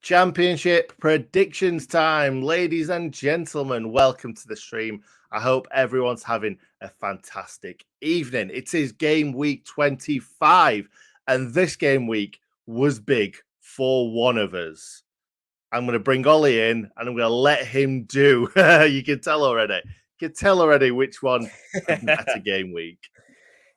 Championship predictions time, ladies and gentlemen. Welcome to the stream. I hope everyone's having a fantastic evening. It is game week 25, and this game week was big for one of us. I'm going to bring Ollie in, and I'm going to let him do. You can tell already. You can tell already which one had a better game week.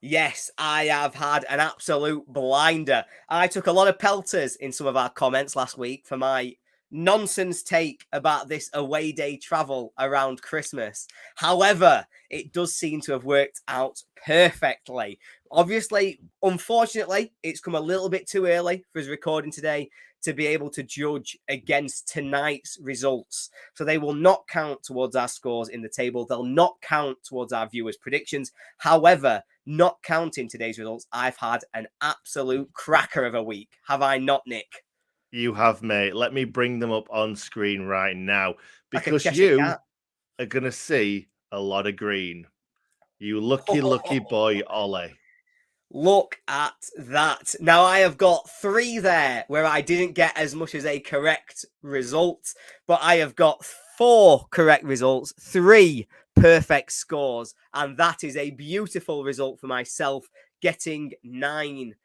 Yes, I have had an absolute blinder. I took a lot of pelters in some of our comments last week for my nonsense take about this away day travel around Christmas. However, it does seem to have worked out perfectly. Obviously, unfortunately, it's come a little bit too early for us recording today to be able to judge against tonight's results. So they will not count towards our scores in the table. They'll not count towards our viewers' predictions. However, not counting today's results, I've had an absolute cracker of a week. Have I not, Nick? You have, mate. Let me bring them up on screen right now because you are going to see a lot of green. You lucky boy, Ollie. Look at that. Now, I have got 3 there where I didn't get as much as a correct result, but I have got 4 correct results, 3 perfect scores, and that is a beautiful result for myself, getting 9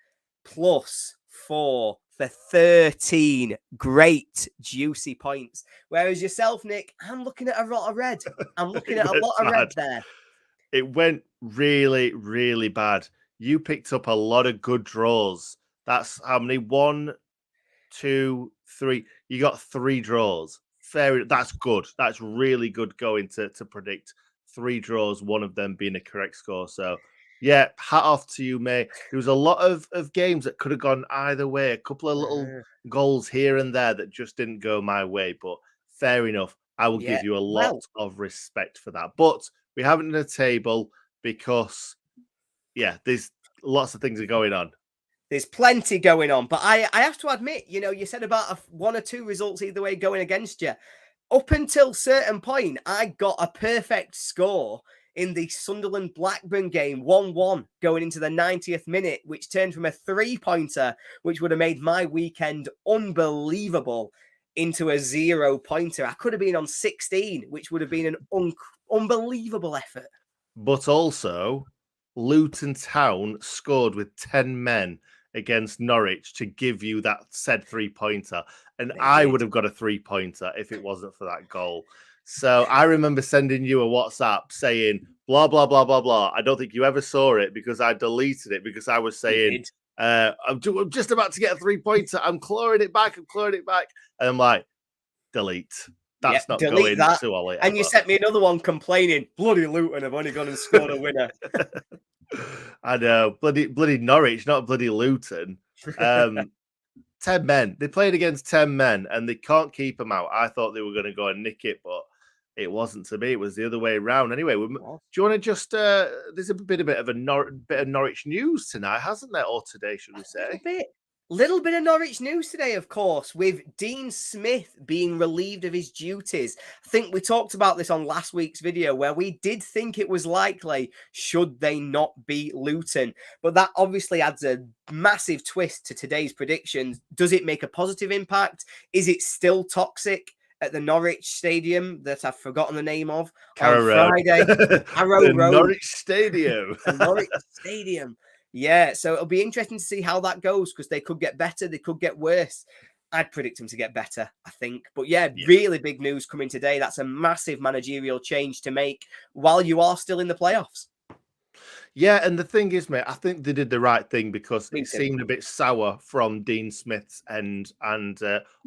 plus 4 for 13 great, juicy points. Whereas yourself, Nick, I'm looking at a lot of red. I'm looking at a lot of red there. It went really, really bad. You picked up a lot of good draws. That's how many? 1, 2, 3. You got 3 draws. That's good. That's really good going to predict 3 draws, one of them being a correct score. So, yeah, hat off to you, mate. There was a lot of games that could have gone either way. A couple of little goals here and there that just didn't go my way. But fair enough. I will give you a lot of respect for that. But we haven't done a table because... yeah, there's lots of things are going on. There's plenty going on. But I have to admit, you said about 1 or 2 results either way going against you. Up until a certain point, I got a perfect score in the Sunderland Blackburn game, 1-1, going into the 90th minute, which turned from a 3-pointer, which would have made my weekend unbelievable, into a 0-pointer. I could have been on 16, which would have been an unbelievable effort. But also... Luton Town scored with 10 men against Norwich to give you that said 3-pointer. And I would have got a 3-pointer if it wasn't for that goal. So I remember sending you a WhatsApp saying, blah, blah, blah, blah, blah. I don't think you ever saw it because I deleted it because I was saying, I'm just about to get a 3-pointer. I'm clawing it back. And I'm like, delete. That's not going to Ollie. And you sent me another one complaining, bloody Luton have only gone and scored a winner. I know, bloody Norwich, not bloody Luton. 10 men. They played against 10 men and they can't keep them out. I thought they were going to go and nick it, but it wasn't to be. It was the other way around. Anyway, do you want to just... there's a bit of Norwich news tonight, hasn't there? Or today, should we say? Little bit of Norwich news today, of course, with Dean Smith being relieved of his duties. I think we talked about this on last week's video where we did think it was likely should they not beat Luton. But that obviously adds a massive twist to today's predictions. Does it make a positive impact? Is it still toxic at the Norwich Stadium that I've forgotten the name of on Friday? Harrow Road. Norwich Stadium. The Norwich Stadium. Yeah, so it'll be interesting to see how that goes because they could get better, they could get worse. I'd predict them to get better, I think. But yeah, really big news coming today. That's a massive managerial change to make while you are still in the playoffs. Yeah, and the thing is, mate, I think they did the right thing because it seemed a bit sour from Dean Smith's end and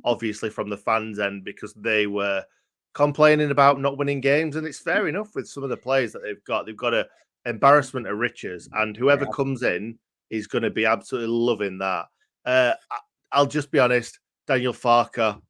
obviously from the fans' end because they were complaining about not winning games. And it's fair enough with some of the players that they've got. They've got a embarrassment of riches, and whoever comes in is going to be absolutely loving that. I'll just be honest, Daniel Farke,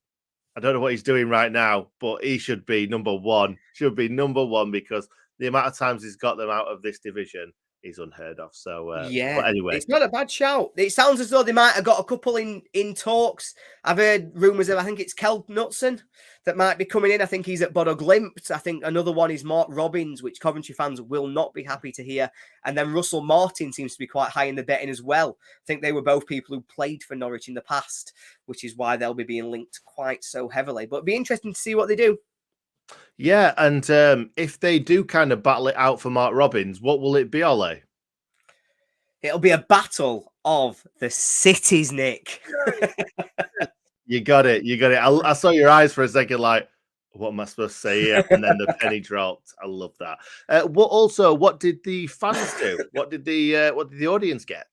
I don't know what he's doing right now, but he should be number one. Because the amount of times he's got them out of this division is unheard of. So, Yeah, but anyway, it's not a bad shout. It sounds as though they might have got a couple in talks. I've heard rumours of, I think it's Kel Knutson that might be coming in. I think he's at Bodo Glimt. I think another one is Mark Robbins, which Coventry fans will not be happy to hear. And then Russell Martin seems to be quite high in the betting as well. I think they were both people who played for Norwich in the past, which is why they'll be being linked quite so heavily. But it'd be interesting to see what they do. yeah, and if they do kind of battle it out for Mark Robbins, what will it be, Ollie? It'll be a battle of the cities, Nick. You got it. You got it. I saw your eyes for a second, like, what am I supposed to say here? And then the penny dropped. I love that. What did the fans do? What did the audience get?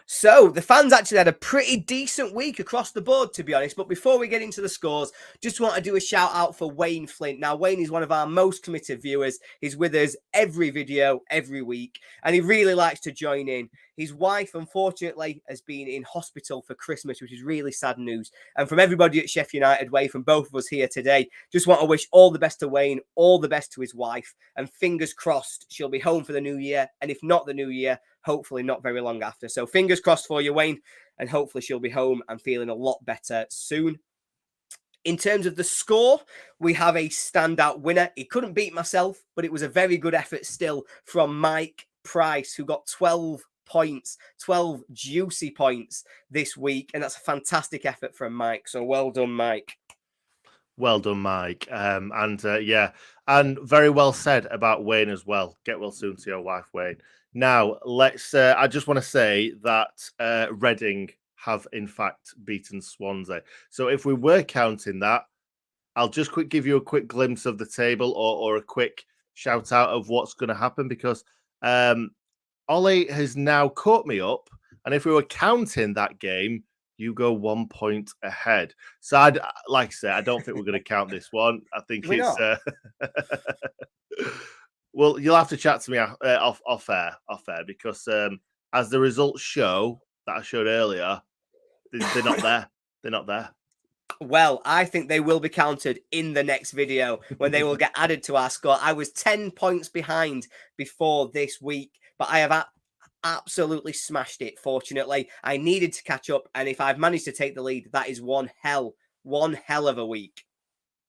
So the fans actually had a pretty decent week across the board, to be honest. But before we get into the scores, just want to do a shout out for Wayne Flint. Now, Wayne is one of our most committed viewers. He's with us every video, every week, and he really likes to join in. His wife, unfortunately, has been in hospital for Christmas, which is really sad news. And from everybody at Sheffield United Way, from both of us here today, just want to wish all the best to Wayne, all the best to his wife, and fingers crossed she'll be home for the new year. And if not the new year, hopefully not very long after. So fingers crossed for you, Wayne, and hopefully she'll be home and feeling a lot better soon. In terms of the score, we have a standout winner. He couldn't beat myself, but it was a very good effort still from Mike Price, who got 12 points, 12 juicy points this week. And that's a fantastic effort from Mike. So well done, Mike. Well done, Mike. Yeah, and very well said about Wayne as well. Get well soon to your wife, Wayne. Now, let's. I just want to say that Reading have in fact beaten Swansea. So if we were counting that, I'll just give you a quick glimpse of the table or a quick shout out of what's going to happen, because Ollie has now caught me up. And if we were counting that game, you go 1 point ahead. So, like I said, I don't think we're going to count this one. I think it's. Well, you'll have to chat to me off air, because as the results show that I showed earlier, they're not there. They're not there. Well, I think they will be counted in the next video when they will get added to our score. I was 10 points behind before this week, but I have absolutely smashed it, fortunately. I needed to catch up, and if I've managed to take the lead, that is one hell of a week.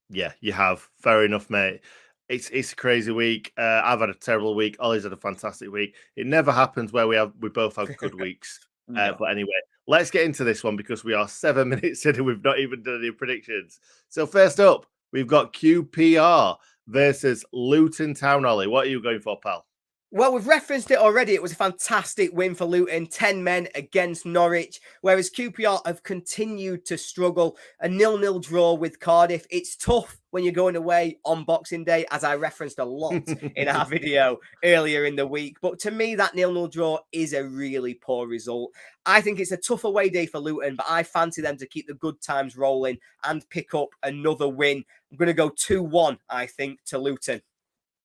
Yeah, you have. Fair enough, mate. It's a crazy week. I've had a terrible week. Ollie's had a fantastic week. It never happens where we both have good weeks. No. But anyway, let's get into this one, because we are 7 minutes in and we've not even done any predictions. So first up, we've got QPR versus Luton Town. Ollie, what are you going for, pal? Well, we've referenced it already. It was a fantastic win for Luton, 10 men against Norwich, whereas QPR have continued to struggle. A 0-0 draw with Cardiff. It's tough when you're going away on Boxing Day, as I referenced a lot in our video earlier in the week. But to me, that 0-0 draw is a really poor result. I think it's a tough away day for Luton, but I fancy them to keep the good times rolling and pick up another win. I'm going to go 2-1, I think, to Luton.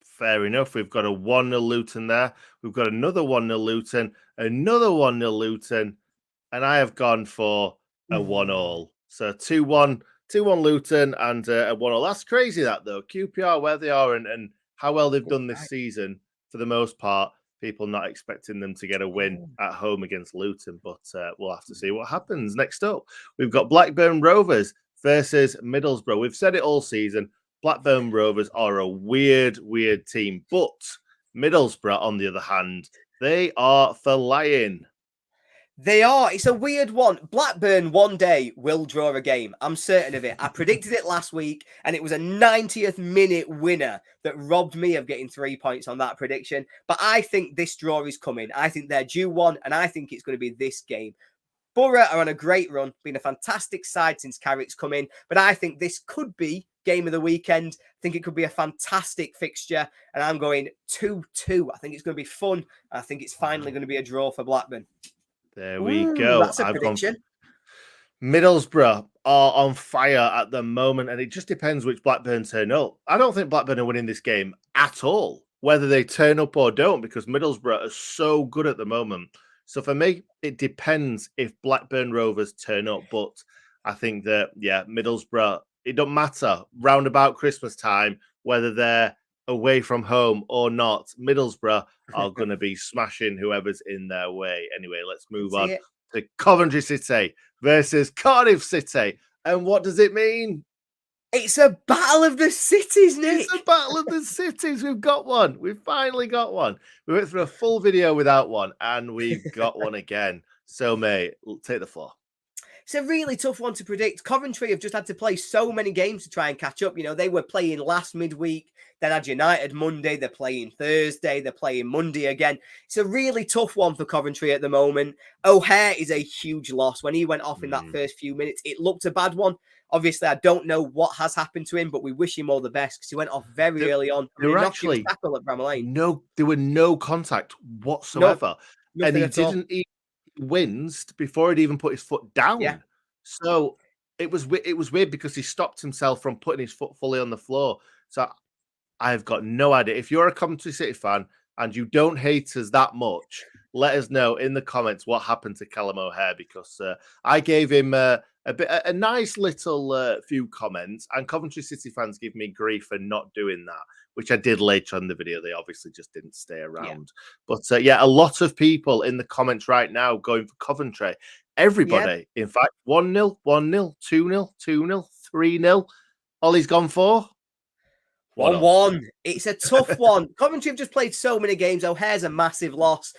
Fair enough. We've got a 1-0 Luton there. We've got another 1-0 Luton, another 1-0 Luton, and I have gone for a 1-1. So 2-1 Luton and a 1-1. That's crazy, that, though. QPR, where they are and how well they've done this season, for the most part, people not expecting them to get a win at home against Luton, but we'll have to see what happens. Next up, we've got Blackburn Rovers versus Middlesbrough. We've said it all season. Blackburn Rovers are a weird team, but Middlesbrough, on the other hand, they are for lying. They are. It's a weird one. Blackburn one day will draw a game. I'm certain of it. I predicted it last week, and it was a 90th minute winner that robbed me of getting 3 points on that prediction. But I think this draw is coming. I think they're due one, and I think it's going to be this game. Borough are on a great run, been a fantastic side since Carrick's come in, but I think this could be game of the weekend. I think it could be a fantastic fixture, and I'm going 2-2. I think it's going to be fun. I think it's finally going to be a draw for Blackburn. There we go. That's a prediction. Middlesbrough are on fire at the moment, and it just depends which Blackburn turn up. I don't think Blackburn are winning this game at all, whether they turn up or don't, because Middlesbrough are so good at the moment. So for me, it depends if Blackburn Rovers turn up. But I think that, Middlesbrough, it don't matter round about Christmas time whether they're away from home or not, Middlesbrough are going to be smashing whoever's in their way. Anyway, let's move on to Coventry City versus Cardiff City. And what does it mean? It's a battle of the cities, Nick. It's a battle of the cities. We've got one. We've finally got one. We went through a full video without one, and we've got one again. So, mate, take the floor. It's a really tough one to predict. Coventry have just had to play so many games to try and catch up. You know, they were playing last midweek, then had United Monday, they're playing Thursday, they're playing Monday again. It's a really tough one for Coventry at the moment. O'Hare is a huge loss. When he went off in that first few minutes, it looked a bad one. Obviously, I don't know what has happened to him, but we wish him all the best because he went off very early on. There were actually tackle at Bram Lane. there were no contact whatsoever, and he didn't even winced before he'd even put his foot down. Yeah. So it was weird because he stopped himself from putting his foot fully on the floor. So I've got no idea. If you're a Coventry City fan and you don't hate us that much, let us know in the comments what happened to Callum O'Hare, because I gave him a nice little few comments, and Coventry City fans give me grief for not doing that, which I did later on in the video. They obviously just didn't stay around. But a lot of people in the comments right now going for Coventry. Everybody, in fact, 1-0, 1-0, 2-0, 2-0, 3-0. Ollie's gone for 1-1. It's a tough one. Coventry have just played so many games. O'Hare's a massive loss.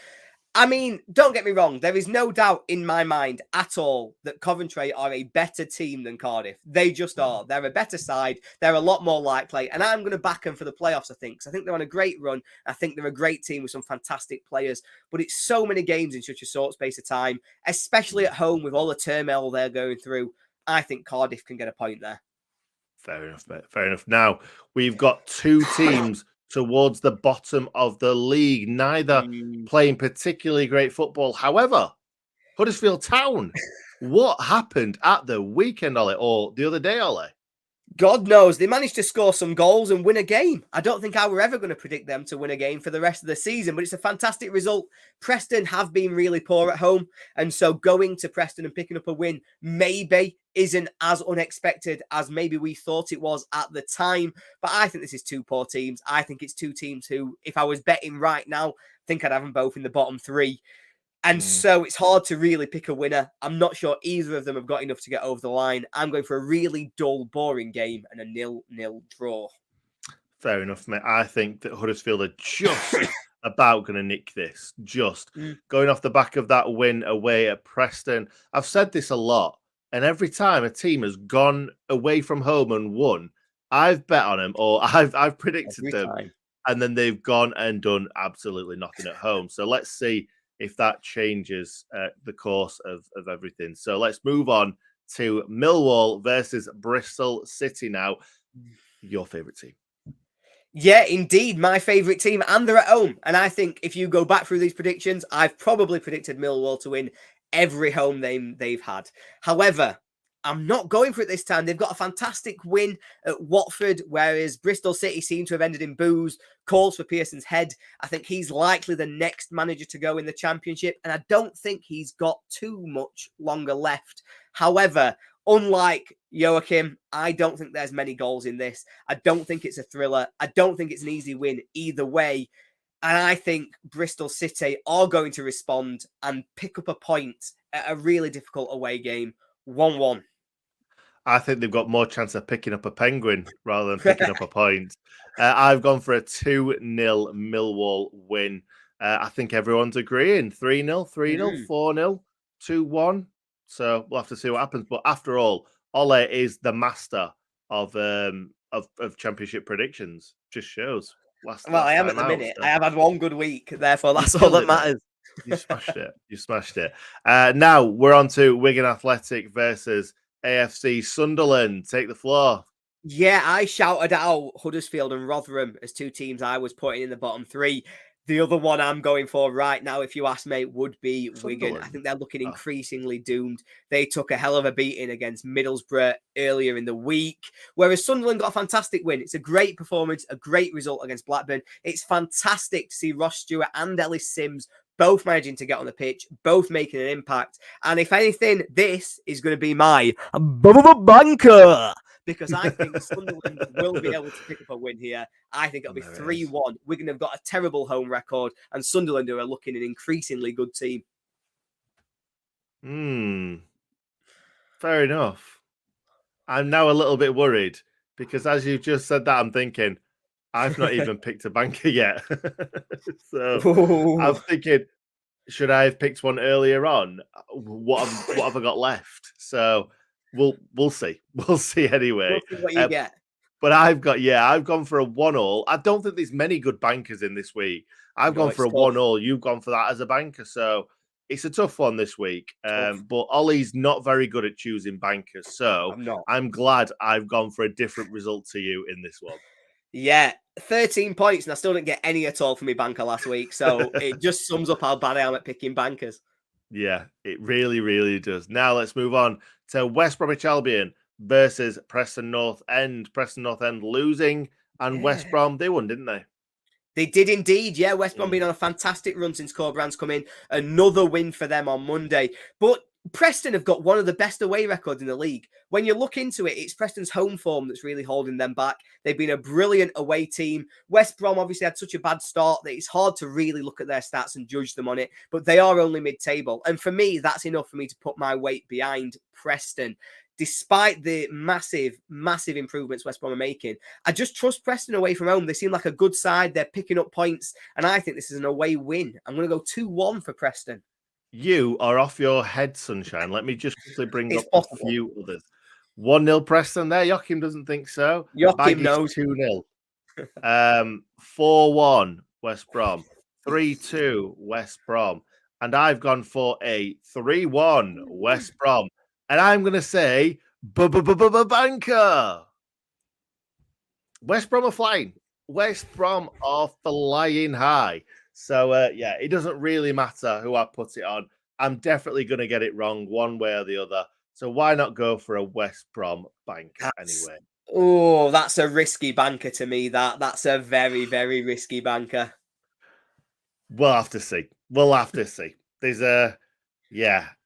I mean, don't get me wrong. There is no doubt in my mind at all that Coventry are a better team than Cardiff. They just are. They're a better side. They're a lot more likely. And I'm going to back them for the playoffs, I think. 'Cause I think they're on a great run. I think they're a great team with some fantastic players. But it's so many games in such a short space of time, especially at home with all the turmoil they're going through. I think Cardiff can get a point there. Fair enough, mate. Fair enough. Now, we've got two teams towards the bottom of the league, neither playing particularly great football. However, Huddersfield Town, what happened at the weekend, Ollie, or the other day, Ollie? God knows. They managed to score some goals and win a game. I don't think I were ever going to predict them to win a game for the rest of the season, but it's a fantastic result. Preston have been really poor at home, and so going to Preston and picking up a win maybe isn't as unexpected as maybe we thought it was at the time. But I think this is two poor teams. I think it's two teams who, if I was betting right now, I think I'd have them both in the bottom three. And so it's hard to really pick a winner. I'm not sure either of them have got enough to get over the line. I'm going for a really dull, boring game and a 0-0 draw. Fair enough, mate. I think that Huddersfield are just about going to nick this. Just going off the back of that win away at Preston. I've said this a lot, and every time a team has gone away from home and won, I've bet on them, or I've predicted them, and then they've gone and done absolutely nothing at home. So let's see if that changes the course of everything. So let's move on to Millwall versus Bristol City now. Your favourite team. Yeah, indeed. My favourite team, and they're at home. And I think if you go back through these predictions, I've probably predicted Millwall to win every home they've had. However, I'm not going for it this time. They've got a fantastic win at Watford, whereas Bristol City seem to have ended in boos. Calls for Pearson's head. I think he's likely the next manager to go in the Championship, and I don't think he's got too much longer left. However, unlike Joachim, I don't think there's many goals in this. I don't think it's a thriller. I don't think it's an easy win either way. And I think Bristol City are going to respond and pick up a point at a really difficult away game. 1-1. I think they've got more chance of picking up a penguin rather than picking up a point. I've gone for a 2-0 Millwall win. I think everyone's agreeing. 3-0, 3-0, 4-0, 2-1. So we'll have to see what happens. But after all, Ole is the master of Championship predictions. Just shows. I am at the minute. So. I have had one good week. Therefore, that's all that matters. You smashed it. You smashed it. Now we're on to Wigan Athletic versus AFC Sunderland. Take the floor. Yeah, I shouted out Huddersfield and Rotherham as two teams I was putting in the bottom three. The other one I'm going for right now, if you ask me, would be Wigan. I think they're looking increasingly doomed. They took a hell of a beating against Middlesbrough earlier in the week, whereas Sunderland got a fantastic win. It's a great performance, a great result against Blackburn. It's fantastic to see Ross Stewart and Ellis Sims both managing to get on the pitch, both making an impact. And if anything, this is going to be my banker, because I think Sunderland will be able to pick up a win here. I think it'll be 3-1. Wigan have got a terrible home record, and Sunderland are looking an increasingly good team. Fair enough. I'm now a little bit worried because as you just said that, I'm thinking, I've not even picked a banker yet. So I'm thinking, should I have picked one earlier on? What have I got left? So we'll see. We'll see anyway. We'll see what you get. But I've gone for a 1-1. I don't think there's many good bankers in this week. I've gone for a 1-1. You've gone for that as a banker. So it's a tough one this week. But Ollie's not very good at choosing bankers. So I'm glad I've gone for a different result to you in this one. Yeah, 13 points, and I still didn't get any at all from my banker last week. So it just sums up how bad I am at picking bankers. Yeah, it really, really does. Now let's move on to West Bromwich Albion versus Preston North End. Preston North End losing, and West Brom, they won, didn't they? They did indeed. Yeah, West Brom been on a fantastic run since Corberan's come in. Another win for them on Monday. But Preston have got one of the best away records in the league. When you look into it, it's Preston's home form that's really holding them back. They've been a brilliant away team. West Brom obviously had such a bad start that it's hard to really look at their stats and judge them on it, but they are only mid-table. And for me, that's enough for me to put my weight behind Preston. Despite the massive, massive improvements West Brom are making, I just trust Preston away from home. They seem like a good side. They're picking up points, and I think this is an away win. I'm going to go 2-1 for Preston. You are off your head, Sunshine. Let me just quickly bring up a few others. 1-0 Preston there. Joachim doesn't think so. Joachim knows. 2-0. 4-1 West Brom. 3-2 West Brom. And I've gone for a 3-1 West Brom. And I'm going to say, banker. West Brom are flying. West Brom are flying high. So, it doesn't really matter who I put it on. I'm definitely going to get it wrong one way or the other. So why not go for a West Brom banker anyway? Oh, that's a risky banker to me. That's a very, very risky banker. We'll have to see. There's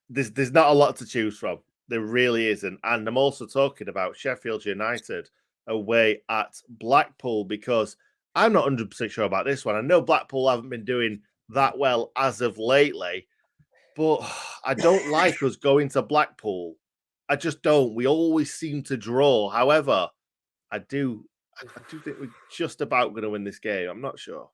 there's not a lot to choose from. There really isn't. And I'm also talking about Sheffield United away at Blackpool because I'm not 100% sure about this one. I know Blackpool haven't been doing that well as of lately, but I don't like us going to Blackpool. I just don't. We always seem to draw. However, I do think we're just about going to win this game. I'm not sure.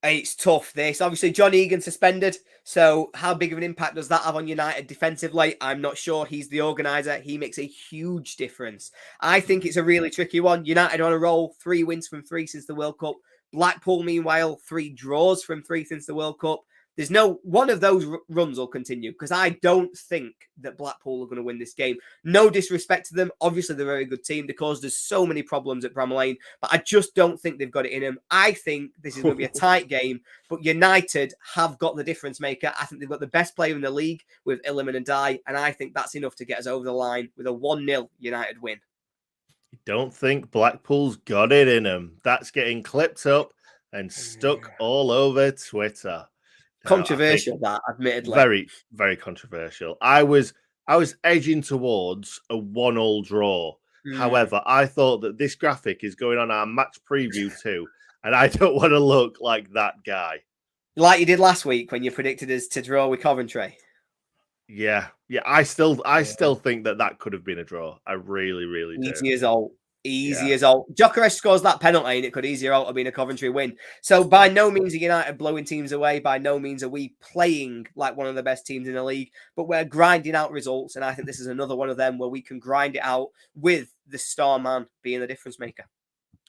It's tough, this. Obviously, John Egan suspended. So how big of an impact does that have on United defensively? I'm not sure. He's the organiser. He makes a huge difference. I think it's a really tricky one. United on a roll, 3 wins from 3 since the World Cup. Blackpool, meanwhile, 3 draws from 3 since the World Cup. There's no one of those runs will continue because I don't think that Blackpool are going to win this game. No disrespect to them. Obviously, they're a very good team because there's so many problems at Bramall Lane, but I just don't think they've got it in them. I think this is going to be a tight game, but United have got the difference maker. I think they've got the best player in the league with Illiman and Dye, and I think that's enough to get us over the line with a 1-0 United win. You don't think Blackpool's got it in them? That's getting clipped up and stuck all over Twitter. Controversial, that, admittedly. Very, very controversial. I was edging towards a 1-1 draw. However, I thought that this graphic is going on our match preview too, and I don't want to look like that guy. Like you did last week when you predicted us to draw with Coventry. Yeah. I still think that could have been a draw. I really, really do. Easy as all. Gyökeres scores that penalty and it could easier out have been a Coventry win. So by no means are United blowing teams away. By no means are we playing like one of the best teams in the league, but we're grinding out results. And I think this is another one of them where we can grind it out with the star man being the difference maker.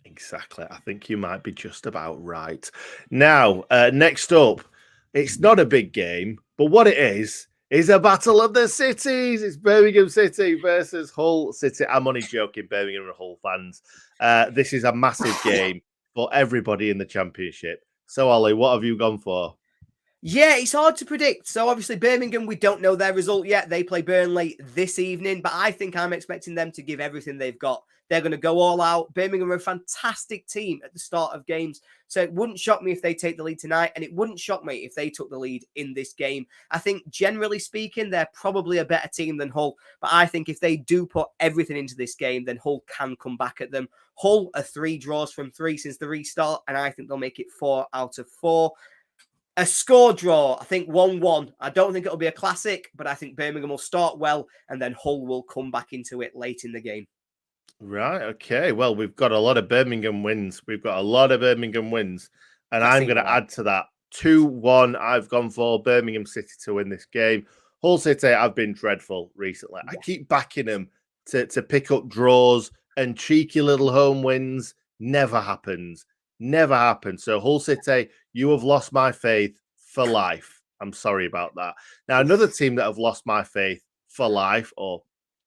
Exactly. I think you might be just about right. Now, next up, it's not a big game, but what it is a battle of the cities. It's Birmingham City versus Hull City. I'm only joking, Birmingham and Hull fans. This is a massive game for everybody in the Championship. So, Ollie, what have you gone for? Yeah, it's hard to predict. So obviously Birmingham, we don't know their result yet. They play Burnley this evening, but I think I'm expecting them to give everything they've got. They're going to go all out. Birmingham are a fantastic team at the start of games. So it wouldn't shock me if they take the lead tonight, and it wouldn't shock me if they took the lead in this game. I think generally speaking, they're probably a better team than Hull, but I think if they do put everything into this game, then Hull can come back at them. Hull are 3 draws from 3 since the restart, and I think they'll make it 4 out of 4. A score draw, I think 1-1. I don't think it'll be a classic, but I think Birmingham will start well and then Hull will come back into it late in the game. Right. Okay. Well, we've got a lot of Birmingham wins. And I I'm see going to why. add to that 2-1. I've gone for Birmingham City to win this game. Hull City, I've been dreadful recently. I keep backing them to pick up draws and cheeky little home wins. Never happens. Never happens. So, Hull City, you have lost my faith for life. I'm sorry about that. Now, another team that have lost my faith for life, or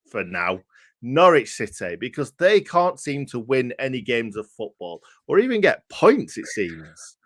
for now, Norwich City, because they can't seem to win any games of football or even get points, it seems.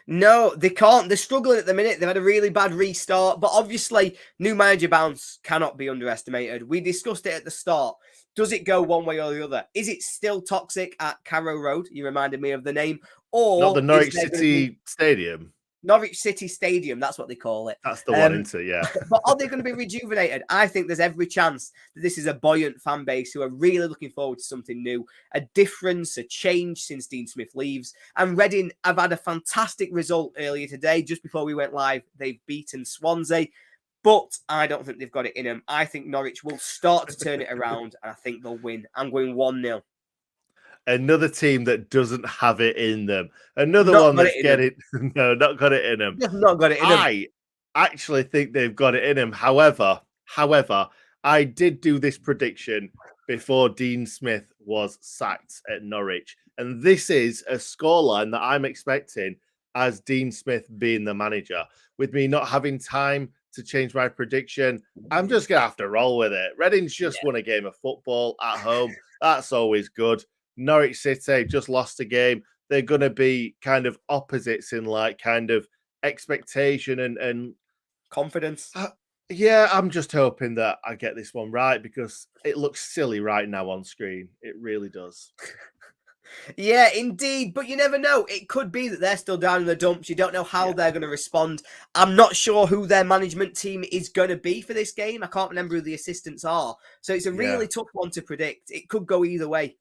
No, they can't. They're struggling at the minute. They've had a really bad restart, but obviously, new manager bounce cannot be underestimated. We discussed it at the start. Does it go one way or the other? Is it still toxic at Carrow Road? You reminded me of the name. Not the Or is Norwich there going to be City Stadium. Norwich City Stadium? That's what they call it. That's the one, isn't it? Yeah. But are they going to be rejuvenated? I think there's every chance that this is a buoyant fan base who are really looking forward to something new, a difference, a change since Dean Smith leaves. And Reading have had a fantastic result earlier today. Just before we went live, they've beaten Swansea. But I don't think they've got it in them. I think Norwich will start to turn it around, and I think they'll win. I'm going 1-0. Another team that doesn't have it in them. Another Not one got that's it in them. getting no, not got it in them. They've not got it in them. I actually think they've got it in them. However, I did do this prediction before Dean Smith was sacked at Norwich. And this is a scoreline that I'm expecting as Dean Smith being the manager. With me not having time to change my prediction, I'm just going to have to roll with it. Reading's just won a game of football at home. That's always good. Norwich City just lost a game. They're going to be kind of opposites in like kind of expectation and Confidence. yeah, I'm just hoping that I get this one right because it looks silly right now on screen. It really does. Yeah, indeed. But you never know. It could be that they're still down in the dumps. You don't know how they're going to respond. I'm not sure who their management team is going to be for this game. I can't remember who the assistants are. So it's a really tough one to predict. It could go either way.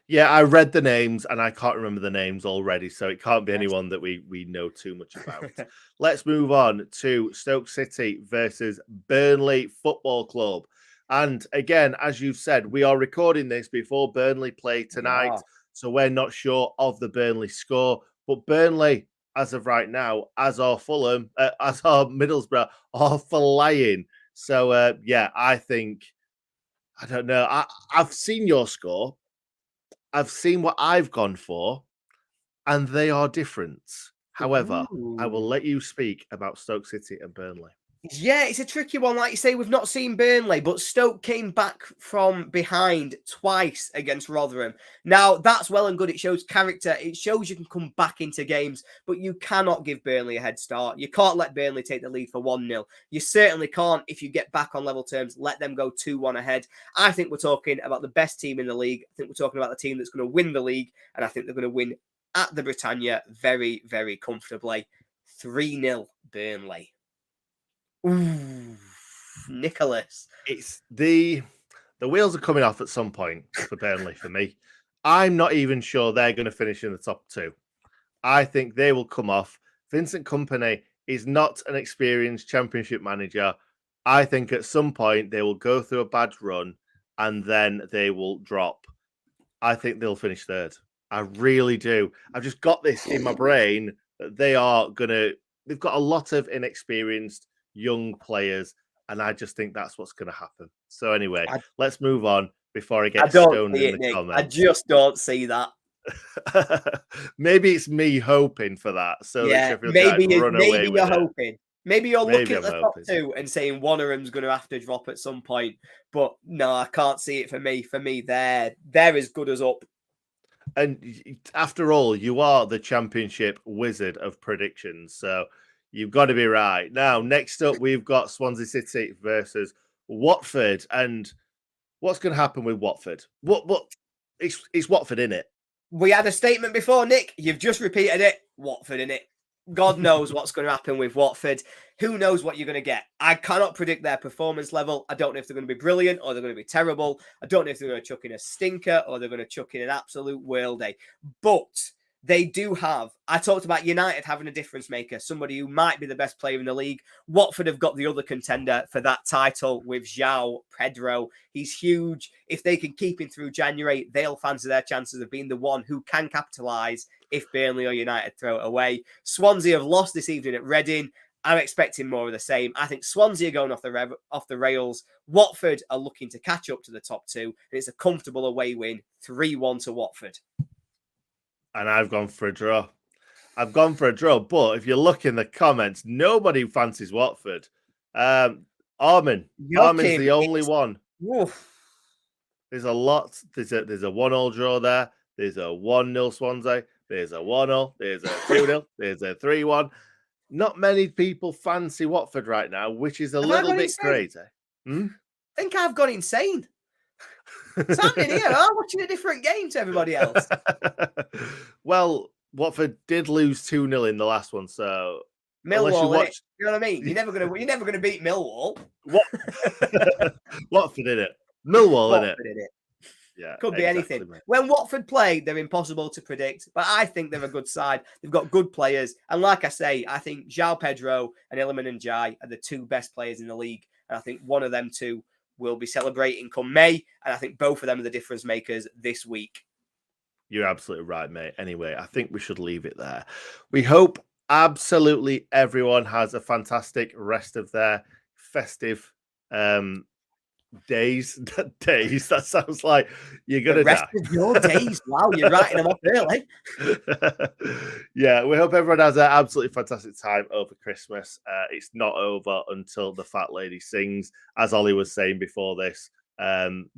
Yeah, I read the names and I can't remember the names already, so it can't be anyone that we know too much about. Let's move on to Stoke City versus Burnley Football Club. And again, as you've said, we are recording this before Burnley play tonight, so we're not sure of the Burnley score. But Burnley, as of right now, as are Fulham, as are Middlesbrough, are flying. So yeah, I think I don't know. I've seen your score. I've seen what I've gone for, and they are different. However, I will Ooh. let you speak about Stoke City and Burnley. Yeah, it's a tricky one. Like you say, we've not seen Burnley, but Stoke came back from behind twice against Rotherham. Now, that's well and good. It shows character. It shows you can come back into games, but you cannot give Burnley a head start. You can't let Burnley take the lead for 1-0. You certainly can't, if you get back on level terms, let them go 2-1 ahead. I think we're talking about the best team in the league. I think we're talking about the team that's going to win the league, and I think they're going to win at the Britannia very, very comfortably. 3-0 Burnley. Ooh, Nicholas. It's the wheels are coming off at some point for Burnley for me. I'm not even sure they're going to finish in the top 2. I think they will come off. Vincent Kompany is not an experienced championship manager. I think at some point they will go through a bad run and then they will drop. I think they'll finish 3rd. I really do. I've just got this in my brain that they've got a lot of inexperienced young players, and I just think that's what's going to happen. So anyway, let's move on before I get stoned in the comments. I just don't see that. Maybe it's me hoping for that. So that Sheffield maybe United run away with you're it. hoping. Maybe you're looking at I'm the top hoping. 2 and saying one of them's going to have to drop at some point. But no, I can't see it for me. For me, they're as good as up. And after all, you are the championship wizard of predictions. So You've got to be right. Now, next up, we've got Swansea City versus Watford. And what's going to happen with Watford? What? It's Watford, innit? We had a statement before, Nick. You've just repeated it. Watford, innit? God knows what's going to happen with Watford. Who knows what you're going to get? I cannot predict their performance level. I don't know if they're going to be brilliant or they're going to be terrible. I don't know if they're going to chuck in a stinker or they're going to chuck in an absolute whale day. But they do have, I talked about United having a difference maker, somebody who might be the best player in the league. Watford have got the other contender for that title with João Pedro. He's huge. If they can keep him through January, they'll fancy their chances of being the one who can capitalise if Burnley or United throw it away. Swansea have lost this evening at Reading. I'm expecting more of the same. I think Swansea are going off the rails. Watford are looking to catch up to the top two. And it's a comfortable away win, 3-1 to Watford. And I've gone for a draw. But if you look in the comments, nobody fancies Watford. Armin's the only one. Oof. There's a lot. There's a 1-1 draw there. There's a 1-0 Swansea. There's a 1-0. There's a 2-0. There's a 3-1. Not many people fancy Watford right now, which is a little bit crazy. I think I've gone insane. What's happening here? I'm watching a different game to everybody else. Well, Watford did lose 2-0 in the last one, so Millwall, you know what I mean? You're never gonna beat Millwall. Watford in it. Millwall in it. Yeah, could be anything. Mate. When Watford play, they're impossible to predict, but I think they're a good side. They've got good players, and like I say, I think João Pedro and Iliman Ndiaye are the two best players in the league, and I think one of them two will be celebrating come May, and I think both of them are the difference makers this week. You're absolutely right, mate. Anyway, I think we should leave it there. We hope absolutely everyone has a fantastic rest of their festive days. That sounds like you're gonna die. Of your days. Wow, you're writing them off early. Yeah, we hope everyone has an absolutely fantastic time over Christmas. It's not over until the fat lady sings, as Ollie was saying before this.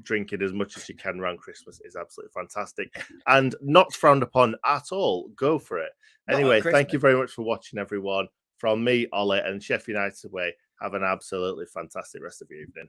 Drinking as much as you can around Christmas is absolutely fantastic and not frowned upon at all. Go for it. Anyway, thank you very much for watching, everyone. From me, Ollie, and Sheffield United away. Have an absolutely fantastic rest of your evening.